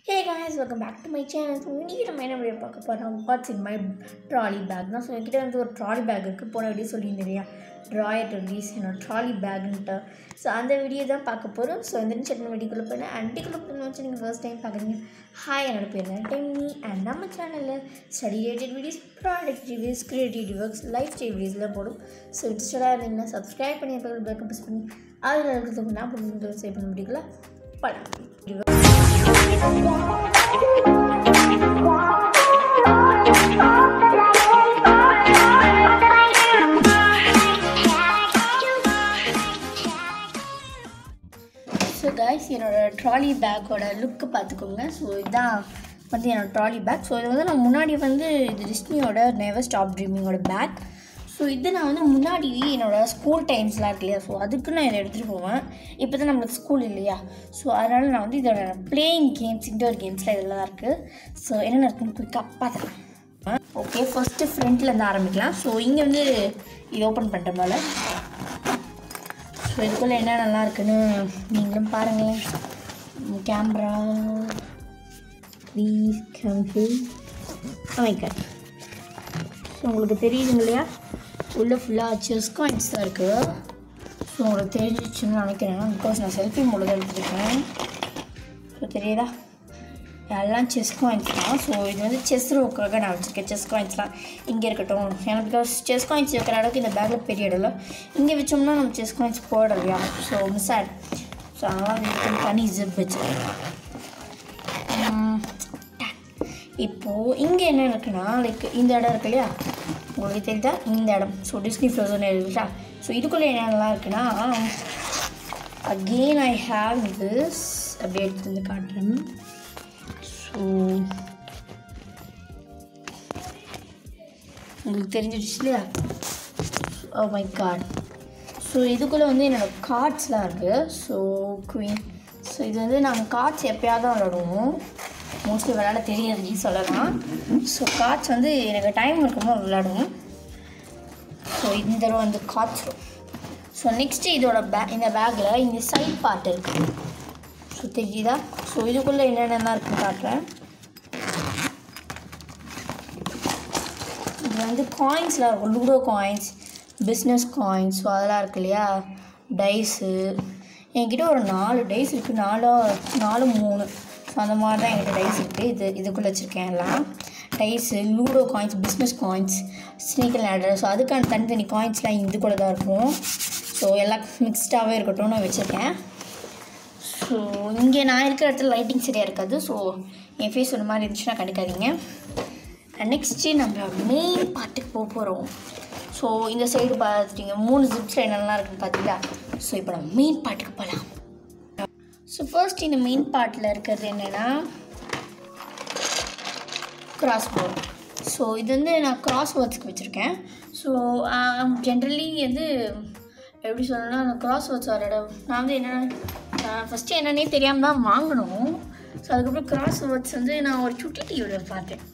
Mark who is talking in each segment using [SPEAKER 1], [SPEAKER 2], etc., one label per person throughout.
[SPEAKER 1] Hey guys, welcome back to my channel. So இன்னைக்கு நம்ம என்ன வீடியோ பார்க்க போகிறோம், watts in my trolley bag தான். ஸோ என்கிட்ட வந்து ஒரு ட்ராலி பேக் இருக்குது. போன வீடியோ சொல்லியிருந்தேன் இல்லையா, ட்ராயர் ரிலீஸ் என்னோட ட்ராலி பேக்குன்ட்டு. ஸோ அந்த வீடியோ தான் பார்க்க போகிறோம். ஸோ இந்த சின்ன வீடியோக்குள்ளே போயிட்டேன். வீடியோக்குள்ளே போய் வச்சு நீங்கள் ஃபர்ஸ்ட் டைம் பார்க்குறீங்க, ஹாய், என்னோட பேர் டெம்னி. அண்ட் நம்ம சேனலில் study related videos, product reviews, creativity works, life style வீடியோஸ்லாம் போடும். ஸோ இன்ஸ்டாக இருந்தீங்கன்னா சப்ஸ்கிரைப் பண்ணி பேக்கை ப்ரெஸ் பண்ணி அதில் இருக்கிறதுக்கு நான் பண்ணி சேவ் பண்ண முடியல படம். ஸோ கைஸ், என்னோடய ட்ராலி பேக்கோட லுக்கு பார்த்துக்கோங்க. ஸோ இதுதான் வந்து என்னோடய ட்ராலி பேக். ஸோ இது வந்து நான் முன்னாடி வந்து இது டிஸ்னியோட நெவர் ஸ்டாப் ட்ரீமிங்கோட பேக். ஸோ இது நான் வந்து முன்னாடி என்னோடய ஸ்கூல் டைம்ஸ்லாம் இருக்கு இல்லையா, ஸோ அதுக்கு நான் இதை எடுத்துகிட்டு போவேன். இப்போ தான் நம்மளுக்கு ஸ்கூல் இல்லையா, ஸோ அதனால் நான் வந்து இதோட பிளேயிங் கேம்ஸ், இன்டோர் கேம்ஸ்லாம் இதெல்லாம் தான் இருக்குது. ஸோ என்னென்ன இருக்குன்னு குயிக்காக பார்த்துக்கலாம். ஓகே, ஃபஸ்ட்டு ஃப்ரண்ட்லேருந்து ஆரம்பிக்கலாம். ஸோ இங்கே வந்து இது ஓப்பன் பண்ணுற போல். ஸோ இதுக்குள்ளே என்ன நல்லா இருக்குன்னு நீங்களும் பாருங்களேன். கேமரா அமைக்க. ஸோ உங்களுக்கு தெரியுதுங்க இல்லையா, உள்ளே ஃபுல்லாக செஸ் காயின்ஸ் தான் இருக்குது. ஸோ உங்களுக்கு தெரிஞ்சிச்சுன்னு நினைக்கிறேன், பிகாஸ் நான் செல்ஃபி மூலம் எடுத்துருக்கேன். ஸோ தெரியுதா, எல்லாம் செஸ் காயின்ஸ் தான். ஸோ இது வந்து செஸ் ரோக்காக நான் வச்சுருக்கேன். செஸ் காயின்ஸ்லாம் இங்கே இருக்கட்டும், ஏன்னா பிகாஸ் செஸ் காயின்ஸ் வைக்கிற அளவுக்கு இந்த பேக்கில் பெரிய இடம் இல்லை. இங்கே வச்சோம்னா நம்ம செஸ் காயின்ஸ் போடலையா, ஸோ மிஸ் ஆட். ஸோ அதனால் தனி ஜிப் வச்சுருக்கேன். இப்போது இங்கே என்ன இருக்குன்னா, லைக் இந்த இடம் இருக்கு இல்லையா, உங்களுக்கு தெரியுதா இந்த இடம். ஸோ டிஸ்னி ஃப்ரோசன் இருக்குதா. ஸோ இதுக்குள்ளே என்னென்னலாம் இருக்குன்னா, அகெயின் ஐ ஹாவ் திஸ். அப்படியே எடுத்து வந்து காட்டுறேன். ஸோ உங்களுக்கு தெரிஞ்சிடுச்சு இல்லையா, ஓ மை கார்ட். ஸோ இதுக்குள்ளே வந்து என்னோடய கார்ட்ஸ்லாம் இருக்குது. So queen. ஸோ இது வந்து நாங்கள் கார்ட்ஸ் எப்போயாவது தான் விளாடுவோம், மோஸ்ட்லி விளையாட தெரியாது சொல்லலாம். ஸோ கார்ட்ஸ் வந்து எனக்கு டைம் இருக்கும்போது விளையாடுவோம். ஸோ இந்த தடவை வந்து கார்ட்ஸ். ஸோ நெக்ஸ்ட்டு இதோட இந்த பேக்கில் இந்த சைட் பார்ட் இருக்குது. ஸோ தெரியுதா. ஸோ இதுக்குள்ளே என்னென்னலாம் இருக்குன்னு காட்டுறேன். இது வந்து காயின்ஸ்லாம் இருக்கும், ludo coins, business coins. So அதெல்லாம் இருக்கு இல்லையா, டைஸு. என்கிட்ட ஒரு 4 டைஸ் இருக்குது, 4 3. ஸோ அந்த மாதிரி தான் என்கிட்ட டைஸ் இருக்குது. இதுக்குள்ளே வச்சுருக்கேன் எல்லாம் dyes, ludo coins, business coins, snake ladder. So அதுக்கான தனித்தனி காயின்ஸ்லாம் இதுக்குள்ளே தான் இருக்கும். ஸோ எல்லாம் மிக்ஸ்டாகவே இருக்கட்டும் நான் வச்சுருக்கேன். ஸோ இங்கே நான் இருக்கிற இடத்துல லைட்டிங் சரியாக இருக்காது. ஸோ என் ஃபேஸ் ஒரு மாதிரி இருந்துச்சுன்னா கண்டுக்காதீங்க. நெக்ஸ்ட்டு நம்ம மெயின் பார்ட்டுக்கு போக போகிறோம். ஸோ இந்த சைடு பார்த்துட்டிங்க 3 ஜிப்ஸில் என்னெல்லாம் இருக்குன்னு பார்த்தீங்களா. ஸோ இப்போ நம்ம மெயின் பார்ட்டுக்கு போகலாம். ஸோ ஃபர்ஸ்ட் இந்த மெயின் பார்ட்டில் இருக்கிறது என்னென்னா கிராஸ் போர்ட். ஸோ இது வந்து நான் கிராஸ் வேர்ட்ஸ்க்கு வச்சுருக்கேன். ஸோ ஜென்ரலி வந்து எப்படி சொல்லணும்னா, அந்த கிராஸ் வேர்ட்ஸ் வர இடம் நான் வந்து என்னென்னா ஃபஸ்ட்டு என்னன்னே தெரியாமல் தான் வாங்கணும். ஸோ அதுக்கப்புறம் கிராஸ் வேர்ட்ஸ் வந்து நான் ஒரு சுட்டி டிவியில் பார்த்தேன்.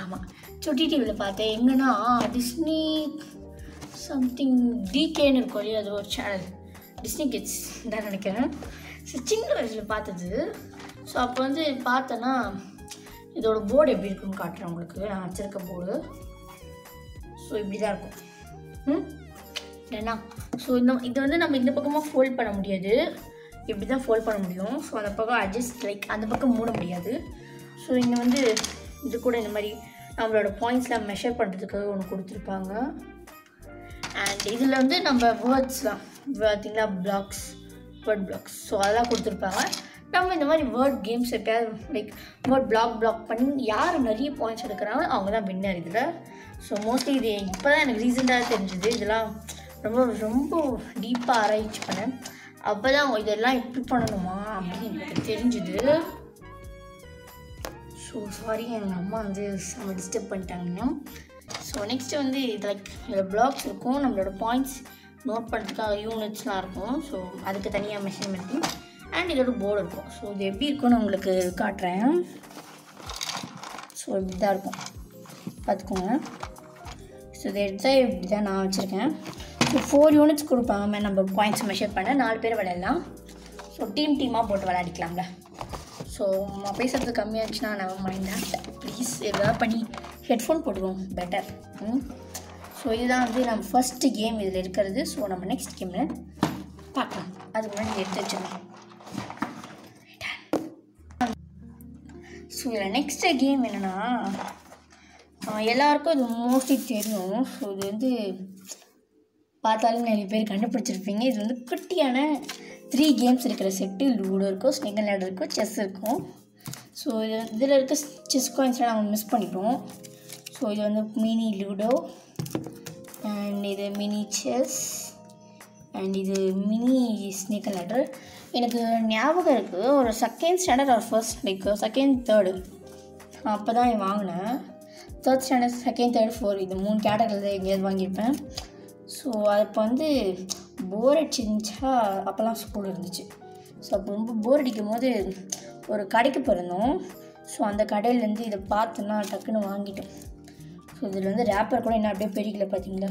[SPEAKER 1] ஆமாம், சுட்டி டிவியில் பார்த்தேன். எங்கன்னா டிஸ்னி சம்திங் டிகேன்னு இருக்கும் இல்லையா, அது ஒரு சேனல், டிஸ்னி கிட்ஸ் தான் நினைக்கிறேன். ஸோ சின்ன வயசில் பார்த்தது. ஸோ அப்போ வந்து பார்த்தேன்னா இதோட போர்டு எப்படி இருக்குன்னு காட்டுறேன் உங்களுக்கு. நான் வச்சுருக்க போர்டு ஸோ இப்படி தான் இருக்கும். ஏன்னா ஸோ இது வந்து நம்ம இந்த பக்கமாக ஃபோல்ட் பண்ண முடியாது, இப்படி தான் ஃபோல்ட் பண்ண முடியும். ஸோ அந்த பக்கம் அட்ஜஸ்ட், லைக் அந்த பக்கம் மூட முடியாது. ஸோ இங்கே வந்து இது கூட இந்த மாதிரி நம்மளோட பாயிண்ட்ஸ்லாம் மெஷர் பண்ணுறதுக்காக ஒன்று கொடுத்துருப்பாங்க. அண்ட் இதில் வந்து நம்ம வேர்ட்ஸ்லாம் பார்த்தீங்களா, பிளாக்ஸ், வேர்ட் பிளாக்ஸ். ஸோ அதெல்லாம் கொடுத்துருப்பாங்க. நம்ம இந்த மாதிரி வேர்ட் கேம்ஸ் எப்போயாவது லைக் வேர்ட் பிளாக் பண்ணி யார் நிறைய பாயிண்ட்ஸ் எடுக்கிறாங்களோ அவங்க தான் வின்னர் இதில். ஸோ மோஸ்ட்லி இது இப்போ தான் எனக்கு ரீசெண்டாக தெரிஞ்சுது. இதெல்லாம் ரொம்ப ரொம்ப டீப்பாக ஆராய்ச்சி பண்ணேன். அப்போ தான் இதெல்லாம் எப்படி பண்ணணுமா அப்படின்னு எனக்கு தெரிஞ்சுது. ஸோ சாரி, எங்கள் அம்மா வந்து நம்ம டிஸ்டர்ப் பண்ணிட்டாங்கன்னா. ஸோ நெக்ஸ்ட்டு வந்து இது லைக் இதில் பிளாக்ஸ் இருக்கும், நம்மளோட பாயிண்ட்ஸ் நோட் பண்ணுறதுக்காக யூனிட்ஸ்லாம் இருக்கும். ஸோ அதுக்கு தனியாக மெஷர்மெண்ட் அண்ட் இதோட போர்டு இருக்கும். ஸோ இது எப்படி இருக்குன்னு உங்களுக்கு காட்டுறேன். ஸோ இப்படி தான் இருக்கும், பார்த்துக்கோங்க. ஸோ இதை எடுத்தால் இப்படி தான் நான் வச்சுருக்கேன். ஸோ 4 யூனிட்ஸ் கொடுப்பாங்க நம்ம பாயிண்ட்ஸ் மெஷர் பண்ண. 4 பேர் விளையாடலாம். ஸோ டீமாக போட்டு விளையாடிக்கலாம்ல. ஸோ ஸோ நான் பேசுகிறது கம்மியாக இருந்துச்சுன்னா நான் மைண்ட் ப்ளீஸ் எதாவது பண்ணி ஹெட்ஃபோன் போட்டுருவோம் பெட்டர். ஸோ இதுதான் வந்து நம்ம ஃபஸ்ட்டு கேம் இதில் இருக்கிறது. ஸோ நம்ம நெக்ஸ்ட் கேமில் பார்க்கலாம். அதுக்கு முன்னாடி எடுத்து வச்சுக்கணும். ஸோ இதில் நெக்ஸ்ட்டு கேம் என்னென்னா எல்லாருக்கும் இது மோஸ்ட்லி தெரியும். ஸோ இது வந்து பார்த்தாலும் நிறைய பேர் கண்டுபிடிச்சிருப்பீங்க. இது வந்து குட்டியான 3 கேம்ஸ் இருக்கிற செட்டு. லூடோ இருக்கும், ஸ்னேக் அண்ட் லேடர் இருக்கும், செஸ் இருக்கும். ஸோ இதில் இருக்க செஸ் காயின்ஸ்லாம் நாங்கள் மிஸ் பண்ணிட்டோம். ஸோ இது வந்து மினி லூடோ அண்ட் இது மினி செஸ் அண்ட் இது மினி ஸ்னேக் அண்ட் லேடர். எனக்கு ஞாபகம் இருக்குது, ஒரு செகண்ட் ஸ்டாண்டர்ட் ஒரு ஃபர்ஸ்ட் லைக் செகண்ட் தேர்டு அப்போ தான் வாங்கினேன். தேர்ட் ஸ்டாண்டர்ட், செகண்ட், தேர்ட், 4 இது 3 கேட்டகரியில் எங்கேயாவது வாங்கியிருப்பேன். ஸோ அப்போ வந்து போர் அடிச்சிருந்துச்சா, அப்போல்லாம் ஸ்கூல் இருந்துச்சு. ஸோ அப்போ ரொம்ப போர் அடிக்கும் போது ஒரு கடைக்கு போயிருந்தோம். ஸோ அந்த கடையிலேருந்து இதை பார்த்தோன்னா டக்குன்னு வாங்கிட்டோம். ஸோ இதில் வந்து ரேப்பர் கூட என்ன அப்படியே பெரியல பார்த்தீங்களா.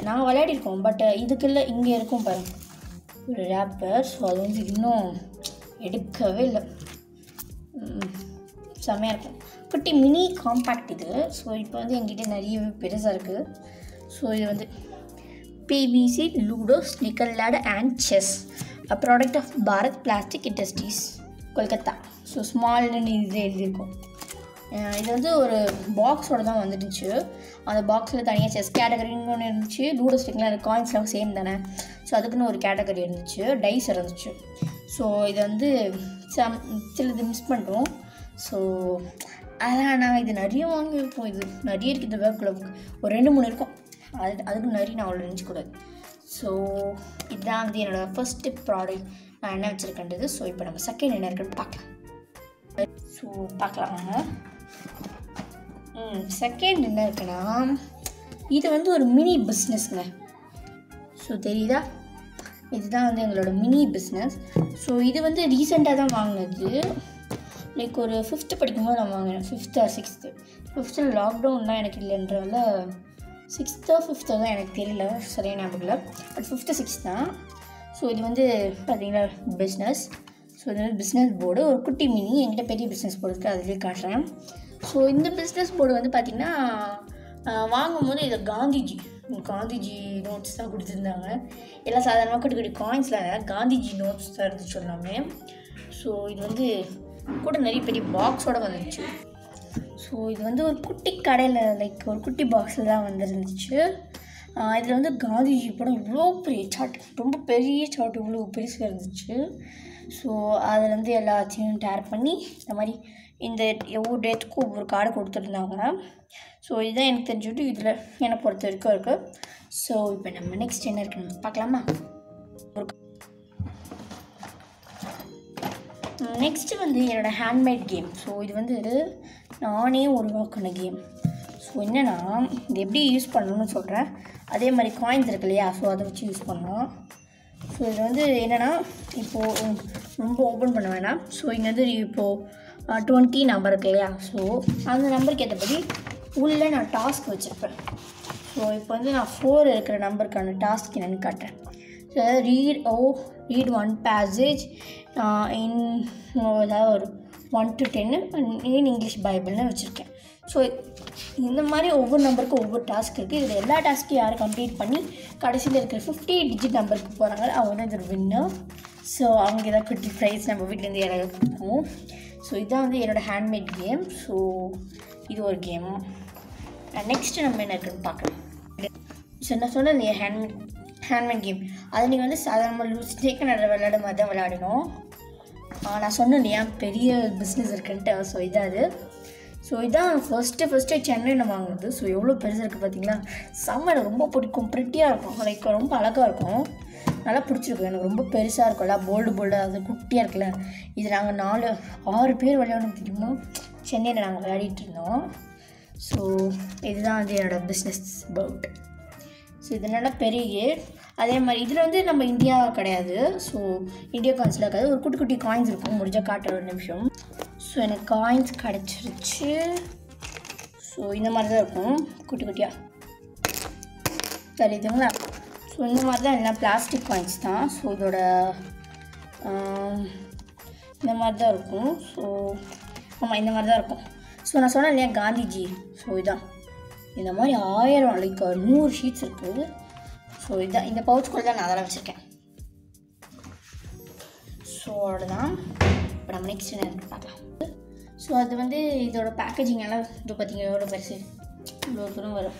[SPEAKER 1] நாங்கள் விளையாடிருக்கோம், பட் இதுக்குள்ள இங்கே இருக்கும் பாருங்கள் ஒரு ரேப்பர். ஸோ அது வந்து இன்னும் எடுக்கவே இல்லை. செம்மையாக இருக்கும். குட்டி மினி காம்பேக்ட் இது. ஸோ இப்போ வந்து எங்கிட்ட நிறையவே பெருசாக இருக்குது. ஸோ இது வந்து BPC ludo snake and ladder and chess, a product of Bharat plastic industries, Kolkata. So ஸ்மால்னு இது எழுதியிருக்கும். இது வந்து ஒரு பாக்ஸோடு தான் வந்துடுச்சு. அந்த பாக்ஸில் தனியாக செஸ் கேட்டகரின்னு ஒன்று இருந்துச்சு, லூடோ ஸ்டிக்லாம் அது காயின்ஸ்லாம் சேம் தானே. ஸோ அதுக்குன்னு ஒரு கேட்டகரி இருந்துச்சு, டைஸ் இருந்துச்சு. ஸோ இது வந்து சிலது மிஸ் பண்ணுறோம். ஸோ அதான் நான் இது நிறைய வாங்கியிருக்கோம். இது நிறைய இருக்குது இந்த பேக்குள்ள, ஒரு 2-3 இருக்கும். அதுக்கு நிறைய நான் அவ்வளோ நினச்சிக்கூடாது. ஸோ இதுதான் வந்து என்னோடய ஃபஸ்ட்டு ப்ராடக்ட் நான் என்ன வச்சுருக்கேன்றது. ஸோ இப்போ நம்ம செகண்ட் என்ன இருக்குன்னு பார்க்கலாம். ஸோ பார்க்கலாமாங்க. செகண்ட் என்ன இருக்குன்னா, இது வந்து ஒரு மினி பிஸ்னஸ்ங்க. ஸோ தெரியுதா, இதுதான் வந்து எங்களோட மினி பிஸ்னஸ். ஸோ இது வந்து ரீசெண்டாக தான் வாங்கினது. லைக் ஒரு 5th படிக்கும்போது நான் வாங்கினேன். 5th or 6th. 5th லாக்டவுன்லாம் எனக்கு இல்லைன்றதால 6th or 5th தான் எனக்கு தெரியல, சரியான ஞாபகம் இல்லை. பட் 5th 6th தான். ஸோ இது வந்து பார்த்தீங்கன்னா பிஸ்னஸ். ஸோ இது வந்து பிஸ்னஸ் போர்டு, ஒரு குட்டி மினி. என்கிட்ட பெரிய பிஸ்னஸ் போர்டு இருக்குது, அதுலேயே காட்டுறேன். ஸோ இந்த பிஸ்னஸ் போர்டு வந்து பார்த்திங்கன்னா வாங்கும்போது இதை காந்திஜி நோட்ஸ் தான் கொடுத்துருந்தாங்க. எல்லாம் சாதாரணமாக குட்டி காயின்ஸில் காந்திஜி நோட்ஸ் தான் இருந்துச்சு எல்லாமே. ஸோ இது வந்து கூட நிறைய பெரிய பாக்ஸோடு வந்துருச்சு. ஸோ இது வந்து ஒரு குட்டி கடையில் லைக் ஒரு குட்டி பாக்ஸில் தான் வந்துருந்துச்சு. இதில் வந்து காந்திஜி படம் இவ்வளோ பெரிய சார்ட், ரொம்ப பெரிய சார்ட், இவ்வளோ பெருசாக இருந்துச்சு. ஸோ அதில் வந்து எல்லாத்தையும் டேர் பண்ணி இந்த மாதிரி இந்த ஒவ்வொரு டேட்டுக்கும் ஒவ்வொரு கார்டு கொடுத்துருந்தாங்க. ஸோ இதுதான் எனக்கு தெரிஞ்சுட்டு இதில் என்னை பொறுத்த வரைக்கும் இருக்குது. ஸோ இப்போ நம்ம நெக்ஸ்ட் என்ன இருக்குன்னு பார்க்கலாமா. நெக்ஸ்ட்டு வந்து என்னோடய ஹேண்ட்மேட் கேம். ஸோ இது வந்து நானே உருவாக்கின கேம். ஸோ என்னென்னா, இது எப்படி யூஸ் பண்ணணும்னு சொல்கிறேன். அதே மாதிரி காயின்ஸ் இருக்கு இல்லையா, ஸோ அதை வச்சு யூஸ் பண்ணலாம். ஸோ இது வந்து என்னென்னா, இப்போது ரொம்ப ஓப்பன் பண்ண வேணாம். ஸோ இங்கே வந்து இப்போது 20 நம்பர் இருக்கு இல்லையா, ஸோ அந்த நம்பருக்கு ஏற்றபடி உள்ளே நான் டாஸ்க் வச்சுருப்பேன். ஸோ இப்போ வந்து நான் 4 இருக்கிற நம்பருக்கான டாஸ்க் என்னென்னு காட்டுறேன். ஸோ ரீட் 1 பேசேஜ் இன் ஏதாவது ஒரு 1 to 10 இன் இங்கிலீஷ் பைபிள்னு வச்சுருக்கேன். ஸோ இந்த மாதிரி ஒவ்வொரு நம்பருக்கும் ஒவ்வொரு டாஸ்க் இருக்குது. இதில் எல்லா டாஸ்க்கையும் யாரும் கம்ப்ளீட் பண்ணி கடைசியில் இருக்கிற 50 டிஜிட் நம்பருக்கு போகிறாங்க, அவங்க தான் இது வின்னர். ஸோ அவங்க ஏதாவது குட்டி ப்ரைஸ் நம்ம வீட்டிலேருந்து யாராவது கொடுப்போம். ஸோ இதுதான் வந்து என்னோடய ஹேண்ட்மேட் கேம். ஸோ இது ஒரு கேம். நெக்ஸ்ட்டு நம்ம என்ன இருக்குன்னு பார்க்கலாம். ஸோ நான் சொன்னேன் இல்லையா ஹேண்ட்மேட் கேம், அதை நீங்கள் வந்து சாதாரணமாக ஸ்னேக் அண்ட் லேடர் விளையாட மாதிரி தான் விளையாடணும். நான் சொன்னேன் இல்லையா பெரிய பிஸ்னஸ் இருக்குன்ட்டு. ஸோ இதான் அது. ஸோ இதான் ஃபஸ்ட்டு சென்னையில் வாங்குனது. ஸோ எவ்வளோ பெருசாக இருக்குது பார்த்தீங்களா. செம்ம ரொம்ப பிடிக்கும், ப்ரிட்டியாக இருக்கும், லைக் ரொம்ப அழகாக இருக்கும், நல்லா பிடிச்சிருக்கும். எனக்கு ரொம்ப பெருசாக இருக்கும்ல, போல்டாக அது குட்டியாக இருக்குல்ல. இது நாங்கள் 4-6 பேர் விளையாடணும் தெரியுமா, சென்னையில் நாங்கள் விளையாடிட்டு இருந்தோம். ஸோ இதுதான் வந்து என்னோடய பிஸ்னஸ் பவுட். ஸோ இது நல்லா பெரிய. அதே மாதிரி இதில் வந்து நம்ம இந்தியா கிடையாது. ஸோ இந்தியா காயின்ஸில் இருக்காது, ஒரு குட்டி காயின்ஸ் இருக்கும். முடிஞ்சால் காட்டுற ஒரு நிமிஷம். ஸோ எனக்கு காயின்ஸ் கிடச்சிருச்சு. ஸோ இந்த மாதிரி தான் இருக்கும், குட்டியாக தெரியுதுங்களா. ஸோ இந்த மாதிரி தான் எல்லாம் பிளாஸ்டிக் காயின்ஸ் தான். ஸோ இதோட இந்த மாதிரி தான் இருக்கும். ஸோ ஆமாம் இந்த மாதிரி தான் இருக்கும். ஸோ நான் சொன்னேன் இல்லையா காந்திஜி, ஸோ இதான் இந்த மாதிரி 1000 லைக் 100 ஷீட்ஸ் இருக்குது. ஸோ இதுதான் இந்த பவுச்சுக்குள்ளே தான் நான் அதெல்லாம் வச்சுருக்கேன். ஸோ அவ்வளோதான். இப்போ நம்ம நெக்ஸ்ட் என்ன இருக்குது பார்க்கலாம். ஸோ அது வந்து இதோட பேக்கேஜிங் எல்லாம் இது பார்த்தீங்கன்னா எவ்வளோ பெருசு, இவ்வளோ தூரம் வரும்,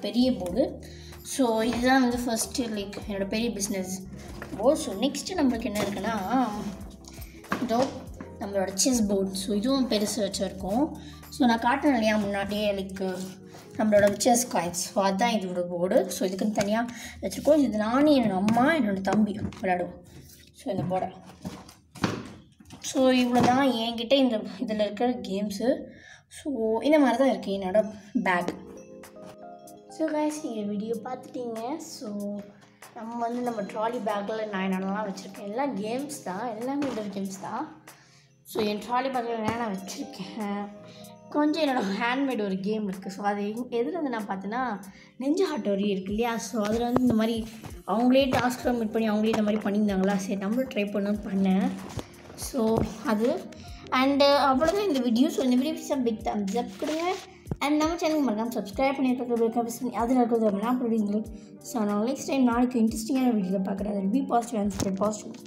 [SPEAKER 1] பெரிய போர்டு. ஸோ இதுதான் வந்து ஃபஸ்ட்டு லைக் என்னோடய பெரிய பிஸ்னஸ் போர்டு. ஸோ நெக்ஸ்ட்டு நம்மளுக்கு என்ன இருக்குன்னா இதோ நம்மளோட செஸ் போர்டு. ஸோ இதுவும் பெருசு வச்சுருக்கோம். ஸோ நான் காட்டினேன் இல்லையா முன்னாடியே லைக் நம்மளோட செஸ் காயின்ஸ். ஸோ அதுதான் இதோட போர்டு. ஸோ இதுக்குன்னு தனியாக வச்சுருக்கோம். இது நானும் என்னோடய அம்மா என்னோடய தம்பி விளையாடுவோம். ஸோ இந்த போர்டை. ஸோ இவ்வளோ தான் என்கிட்ட இந்த இதில் இருக்கிற கேம்ஸு. ஸோ இந்த மாதிரி தான் இருக்குது என்னோடய பேக். ஸோ கைஸ் நீங்கள் வீடியோ பார்த்துட்டீங்க. ஸோ நம்ம வந்து நம்ம ட்ராலி பேக்கில் நான் என்னென்னலாம் வச்சுருக்கேன் எல்லாம் கேம்ஸ் தான், எல்லாமே இன்டோர் கேம்ஸ் தான். ஸோ என் ட்ராலி பேக்கில் என்ன நான் வச்சுருக்கேன், கொஞ்சம் என்னோடய ஹேண்ட்மேட் ஒரு கேம் இருக்குது. ஸோ அது எதில் வந்து நான் பார்த்தேன்னா நெஞ்சு ஹாட்டோரி இருக்குது இல்லையா. ஸோ அதில் வந்து இந்த மாதிரி அவங்களே டாஸ்க் சப்மிட் பண்ணி அவங்களே இந்த மாதிரி பண்ணியிருந்தாங்களா, சரி நம்மளும் ட்ரை பண்ணேன். ஸோ அது அண்டு அவ்வளோதான் இந்த வீடியோ. ஸோ இந்த வீடியோ பிக் தம்ஸ் அப் கொடுங்க. அண்ட் நம்ம சேனலுக்கு மறக்காமல் சப்ஸ்கிரைப் பண்ணியிருக்க அதில் இருக்கிறது அப்படின்னா அப்படிங்களே. ஸோ நான் நெக்ஸ்ட் டைம் நாளைக்கு இன்ட்ரெஸ்டிங்கான வீடியோவில் பார்க்குறேன். அது be positive and spread positive.